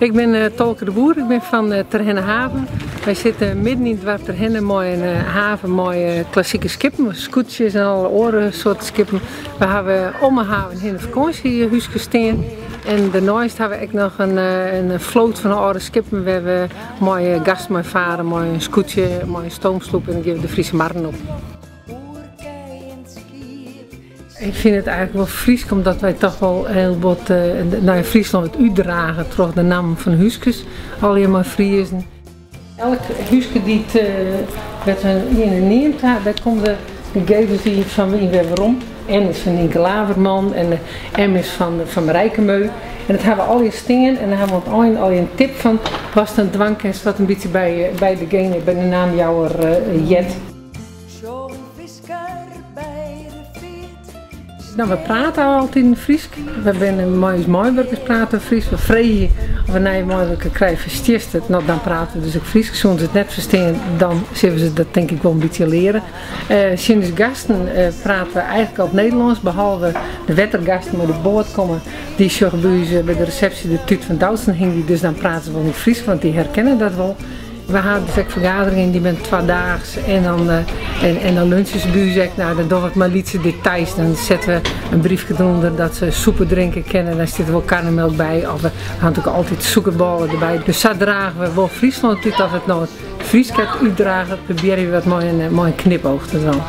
Ik ben Tolke de Boer, ik ben van Terhenne-Haven. Wij zitten midden in het dorp Terhenne, mooi een haven, mooie klassieke skippen, scootjes en alle andere soorten skippen. We hebben om de haven in een vakantiehuis gestaan. En daarnaast hebben we ook nog een vloot van oude skippen. We hebben mooie gasten, mooi varen, mooi een scootje, mooie stoomsloep en dan geven we de Friese marren op. Ik vind het eigenlijk wel Fries, omdat wij toch wel heel wat naar Friesland uitdragen, toch de naam van huisjes, allemaal Friesen. Elk huisje die werd hier neemt, daar komt de gegevens die van wie we waarom. M is van Nienke Laverman en M is van Rijkemeu. En dat hebben we al je stingen en dan hebben we al je een tip van, was het een dwangkens wat een beetje bij degene, bij de naam jouw Jet. Nou, we praten altijd in Fries. We zijn mooiwerkers praten Fries. We vregen of we naar mooiwerken krijgen, versteert het. Nou, dan praten we dus ook Fries. Als ze het net verstaan, dan zullen ze dat denk ik wel een beetje leren. Sinds gasten praten we eigenlijk al het Nederlands, behalve de wettergasten die de boord komen. Die zorgen bij de receptie de Tuut van Doutzen hing die, dus dan praten ze wel niet Fries, want die herkennen dat wel. We hadden dus ook vergaderingen die ben 2 daags en dan lunches bij nou dan doen we maar lietse details. Dan zetten we een briefje eronder dat ze soepen drinken kennen. Dan zit er wel karnemelk bij of we gaan natuurlijk altijd zoekerballen erbij. Dus zo dragen we wel Friesland natuurlijk als het nou het Fries gaat uitdragen. Proberen we wat mooi een knipoog te doen.